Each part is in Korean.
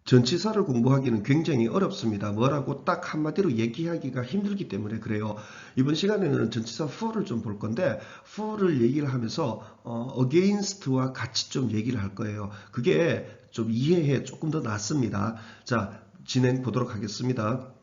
전치사를 공부하기는 굉장히 어렵습니다. 뭐라고 딱 한마디로 얘기하기가 힘들기 때문에 그래요. 이번 시간에는 전치사 for를 좀 볼 건데 for를 얘기를 하면서 against와 같이 좀 얘기를 할 거예요. 그게 좀 이해해 조금 더 낫습니다. 자, 진행 보도록 하겠습니다.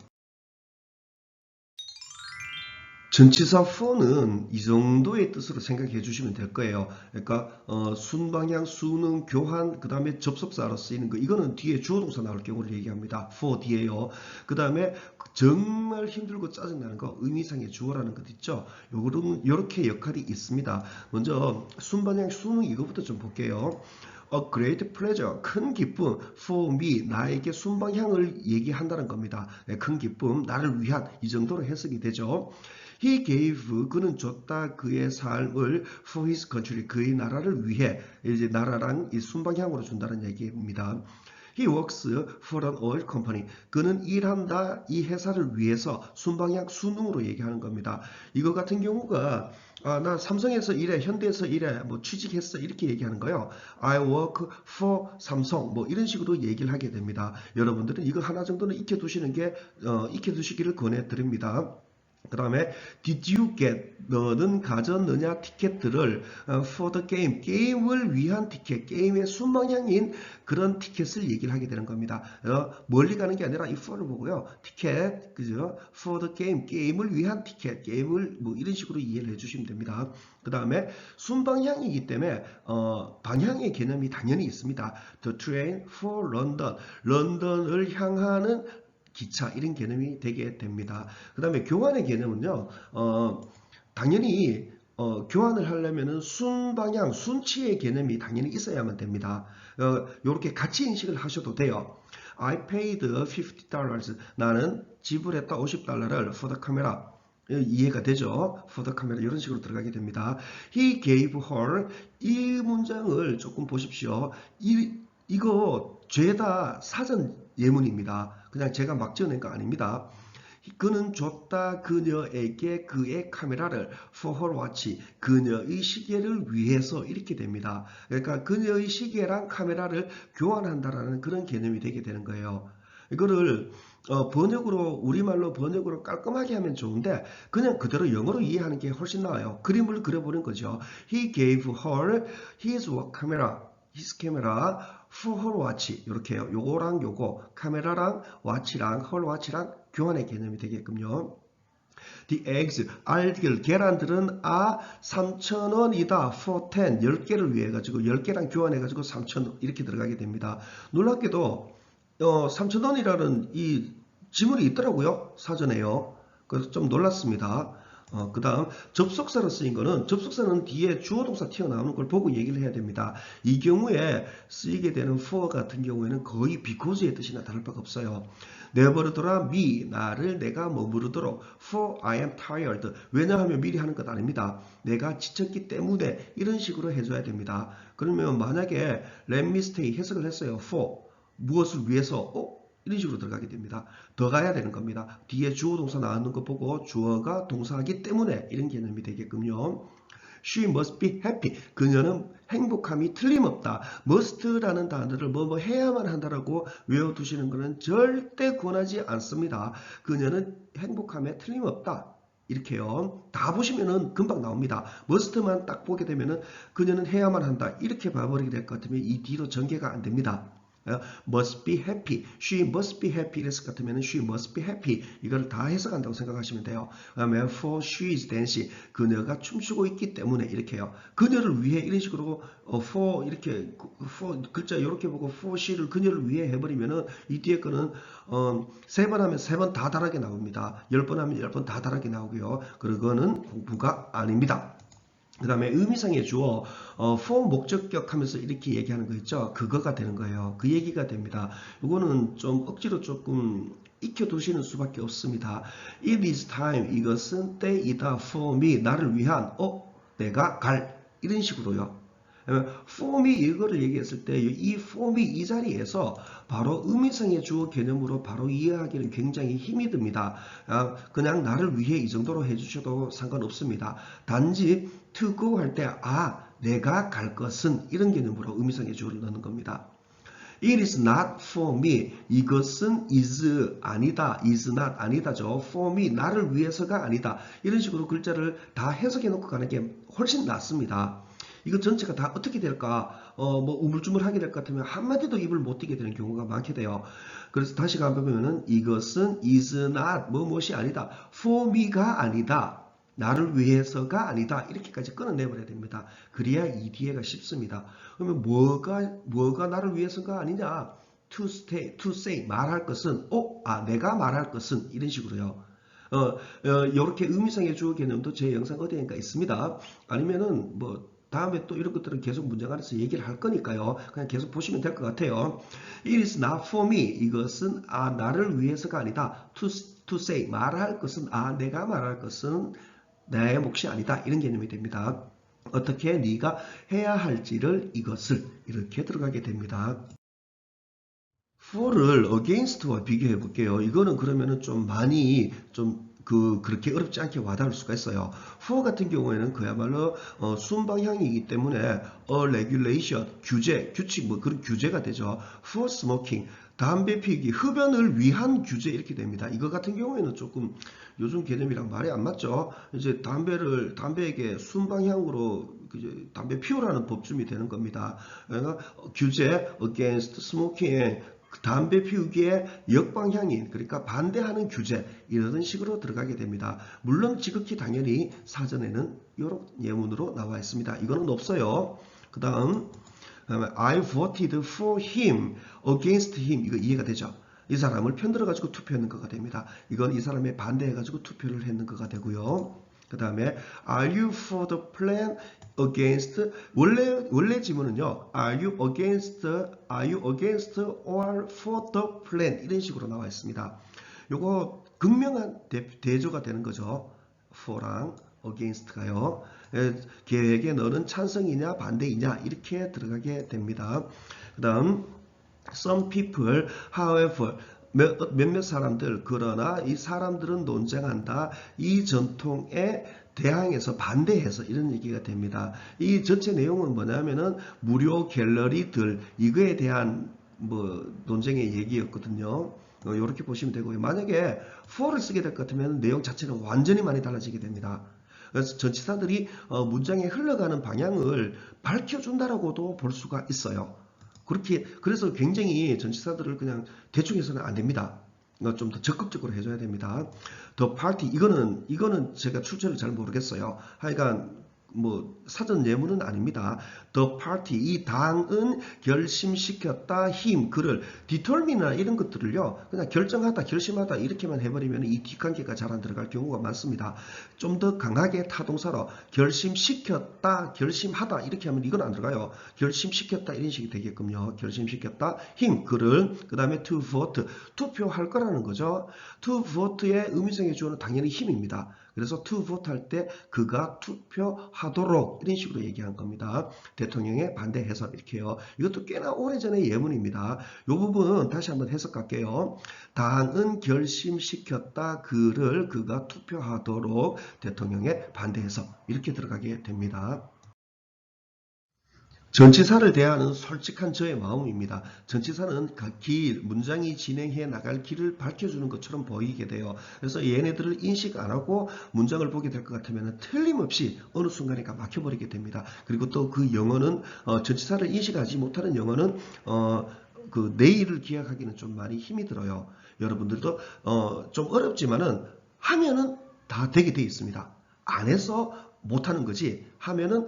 전치사 for는 이 정도의 뜻으로 생각해 주시면 될 거예요. 그러니까 순방향, 순응, 교환, 그 다음에 접속사로 쓰이는 거, 이거는 뒤에 주어동사 나올 경우를 얘기합니다. for 뒤에요. 그 다음에 정말 힘들고 짜증나는 거, 의미상의 주어라는 것 있죠. 요렇게 역할이 있습니다. 먼저 순방향, 순응 이거부터 좀 볼게요. A great pleasure, 큰 기쁨, for me, 나에게 순방향을 얘기한다는 겁니다. 큰 기쁨, 나를 위한, 이 정도로 해석이 되죠. He gave, 그는 줬다 그의 삶을 for his country, 그의 나라를 위해, 이제 나라랑 이 순방향으로 준다는 얘기입니다. He works for an oil company. 그는 일한다 이 회사를 위해서 순방향 순응으로 얘기하는 겁니다. 이거 같은 경우가 나 삼성에서 일해, 현대에서 일해, 뭐 취직했어 이렇게 얘기하는 거요. I work for 삼성 뭐 이런 식으로 얘기를 하게 됩니다. 여러분들은 이거 하나 정도는 익혀두시는 게 익혀두시기를 권해드립니다. 그 다음에 did you get, 너는 가졌느냐 티켓들을 for the game, 게임을 위한 티켓, 게임의 순방향인 그런 티켓을 얘기를 하게 되는 겁니다. 멀리 가는 게 아니라 이 for를 보고요. 티켓, 그죠? for the game, 게임을 위한 티켓, 게임을 뭐 이런 식으로 이해를 해주시면 됩니다. 그 다음에 순방향이기 때문에 방향의 개념이 당연히 있습니다. The train for London, 런던을 향하는 기차 이런 개념이 되게 됩니다. 그 다음에 교환의 개념은요. 당연히 교환을 하려면 순방향, 순치의 개념이 당연히 있어야만 됩니다. 이렇게 같이 인식을 하셔도 돼요. I paid $50. 나는 지불했다 $50를 for the camera. 이해가 되죠? for the camera 이런 식으로 들어가게 됩니다. He gave her, 이 문장을 조금 보십시오. 이거 죄다 사전 예문입니다. 그냥 제가 막 지어낸 거 아닙니다. 그는 줬다 그녀에게 그의 카메라를 for her watch, 그녀의 시계를 위해서 이렇게 됩니다. 그러니까 그녀의 시계랑 카메라를 교환한다라는 그런 개념이 되게 되는 거예요. 이거를 번역으로 우리말로 번역으로 깔끔하게 하면 좋은데 그냥 그대로 영어로 이해하는 게 훨씬 나아요. 그림을 그려보는 거죠. He gave her his camera, his camera for her watch. 이렇게요. 요거랑 요거 카메라랑 watch랑 her watch랑 교환의 개념이 되게끔요. The eggs, 알들, 계란들은 3,000원이다. for 10, 10개를 위해 가지고 10개랑 교환해 가지고 3,000원 이렇게 들어가게 됩니다. 놀랍게도 3,000원이라는 이 지문이 있더라고요. 사전에요. 그래서 좀 놀랐습니다. 그 다음 접속사로 쓰인 거는 접속사는 뒤에 주어동사 튀어나오는 걸 보고 얘기를 해야 됩니다. 이 경우에 쓰이게 되는 for 같은 경우에는 거의 because의 뜻이나 다를 바가 없어요. 내버려둬라 me, 나를 내가 머무르도록 for I am tired. 왜냐하면 미리 하는 것 아닙니다. 내가 지쳤기 때문에 이런 식으로 해줘야 됩니다. 그러면 만약에 let me stay 해석을 했어요. for 무엇을 위해서 이런 식으로 들어가게 됩니다. 더 가야 되는 겁니다. 뒤에 주어 동사 나오는 거 보고 주어가 동사이기 때문에 이런 개념이 되게끔요. She must be happy. 그녀는 행복함이 틀림없다. must라는 단어를 뭐 해야만 한다라고 외워두시는 것은 절대 권하지 않습니다. 그녀는 행복함에 틀림없다. 이렇게요. 다 보시면은 금방 나옵니다. must만 딱 보게 되면은 그녀는 해야만 한다. 이렇게 봐버리게 될 것 같으면 이 뒤로 전개가 안 됩니다. must be happy, she must be happy 이랬을 것 같으면 she must be happy 이걸 다 해석한다고 생각하시면 돼요. 그다음에 for she is dancing, 그녀가 춤추고 있기 때문에 이렇게요. 그녀를 위해 이런 식으로 for 이렇게 for 글자 이렇게 보고 for she를 그녀를 위해 해버리면은 이 뒤에 거는 3번 하면 3번 다 다르게 나옵니다. 10번 하면 10번 다 다르게 나오고요. 그거는 공부가 아닙니다. 그 다음에 의미상의 주어 for 목적격 하면서 이렇게 얘기하는 거 있죠. 그거가 되는 거예요. 그 얘기가 됩니다. 이거는 좀 억지로 조금 익혀두시는 수밖에 없습니다. It is time, 이것은 때이다. for me, 나를 위한 내가 갈 이런 식으로요. for me 이거를 얘기했을 때 이 for me 이 자리에서 바로 의미상의 주어 개념으로 바로 이해하기는 굉장히 힘이 듭니다. 그냥 나를 위해 이 정도로 해주셔도 상관없습니다. 단지 to go 할 때 내가 갈 것은 이런 개념으로 의미상의 주어를 넣는 겁니다. It is not for me. 이것은 is 아니다. is not 아니다죠. for me 나를 위해서가 아니다. 이런 식으로 글자를 다 해석해 놓고 가는 게 훨씬 낫습니다. 이거 전체가 다 어떻게 될까? 뭐 우물쭈물하게 될 것 같으면 한마디도 입을 못 띄게 되는 경우가 많게 돼요. 그래서 다시 가보면은 이것은 is not 무엇이 아니다. for me가 아니다. 나를 위해서가 아니다. 이렇게까지 끊어내버려야 됩니다. 그래야 이 뒤에가 쉽습니다. 그러면 뭐가 나를 위해서가 아니냐? to say 말할 것은 내가 말할 것은 이런 식으로요. 이렇게 의미상의 주어 개념도 제 영상 어디인가 있습니다. 아니면은 뭐 다음에 또 이런 것들은 계속 문장 안에서 얘기를 할 거니까요. 그냥 계속 보시면 될 것 같아요. It is not for me. 이것은 나를 위해서가 아니다. to say 말할 것은 내가 말할 것은 내 몫이 아니다. 이런 개념이 됩니다. 어떻게 네가 해야 할지를 이것을 이렇게 들어가게 됩니다. for를 against와 비교해 볼게요. 이거는 그러면은 좀 많이 그렇게 어렵지 않게 와닿을 수가 있어요. for 같은 경우에는 그야말로 순방향이기 때문에 a regulation, 규칙 뭐 그런 규제가 되죠. for smoking, 담배 피우기, 흡연을 위한 규제 이렇게 됩니다. 이거 같은 경우에는 조금 요즘 개념이랑 말이 안 맞죠. 이제 담배에게 순방향으로 담배 피우라는 법쯤이 되는 겁니다. 그러니까 규제 against smoking, 담배 피우기에 역방향인 그러니까 반대하는 규제 이런 식으로 들어가게 됩니다. 물론 지극히 당연히 사전에는 이런 예문으로 나와 있습니다. 이거는 없어요. 그 다음 I voted for him against him 이거 이해가 되죠? 이 사람을 편들어 가지고 투표했는 거가 됩니다. 이건 이 사람에 반대해 가지고 투표를 했는 거가 되고요. 그 다음에 Are you for the plan against 원래 지문은요. Are you against or for the plan 이런 식으로 나와 있습니다. 요거 극명한 대조가 되는 거죠. for랑 against가요. 계획에 너는 찬성이냐 반대이냐 이렇게 들어가게 됩니다. 그 다음 some people however 몇몇 사람들 그러나 이 사람들은 논쟁한다. 이 전통에 대항해서 반대해서 이런 얘기가 됩니다. 이 전체 내용은 뭐냐면은 무료 갤러리들 이거에 대한 뭐 논쟁의 얘기였거든요. 이렇게 보시면 되고요. 만약에 for를 쓰게 될 것 같으면 내용 자체는 완전히 많이 달라지게 됩니다. 그래서 전치사들이 문장에 흘러가는 방향을 밝혀준다라고도 볼 수가 있어요. 그래서 굉장히 전치사들을 그냥 대충 해서는 안 됩니다. 좀 더 적극적으로 해줘야 됩니다. The party 이거는 제가 출처를 잘 모르겠어요. 하여간 뭐 사전 예문은 아닙니다. The party 이 당은 결심시켰다 him 그를 determine나 이런 것들을요 그냥 결정하다 결심하다 이렇게만 해버리면 이 뒷관계가 잘 안 들어갈 경우가 많습니다. 좀 더 강하게 타동사로 결심시켰다 결심하다 이렇게 하면 이건 안 들어가요. 결심시켰다 이런 식이 되게끔요. 결심시켰다 him 그를 그 다음에 to vote 투표할 거라는 거죠. to vote의 의미상의 주어는 당연히 힘입니다. 그래서 to vote 할 때 그가 투표하도록 이런 식으로 얘기한 겁니다. 대통령의 반대 해석 이렇게 해요. 이것도 꽤나 오래전의 예문입니다. 이 부분 다시 한번 해석할게요. 당은 결심시켰다 그가 투표하도록 대통령의 반대 해석 이렇게 들어가게 됩니다. 전치사를 대하는 솔직한 저의 마음입니다. 전치사는 문장이 진행해 나갈 길을 밝혀주는 것처럼 보이게 돼요. 그래서 얘네들을 인식 안 하고 문장을 보게 될 것 같으면 틀림없이 어느 순간에 막혀버리게 됩니다. 그리고 또 그 영어는 전치사를 인식하지 못하는 영어는 그 내일을 기약하기는 좀 많이 힘이 들어요. 여러분들도 좀 어렵지만은 하면은 다 되게 돼 있습니다. 안 해서 못하는 거지 하면은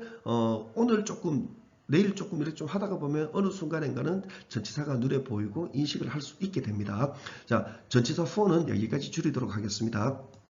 오늘 조금 내일 조금 이렇게 좀 하다가 보면 어느 순간인가는 전치사가 눈에 보이고 인식을 할 수 있게 됩니다. 자, 전치사 for는 여기까지 줄이도록 하겠습니다.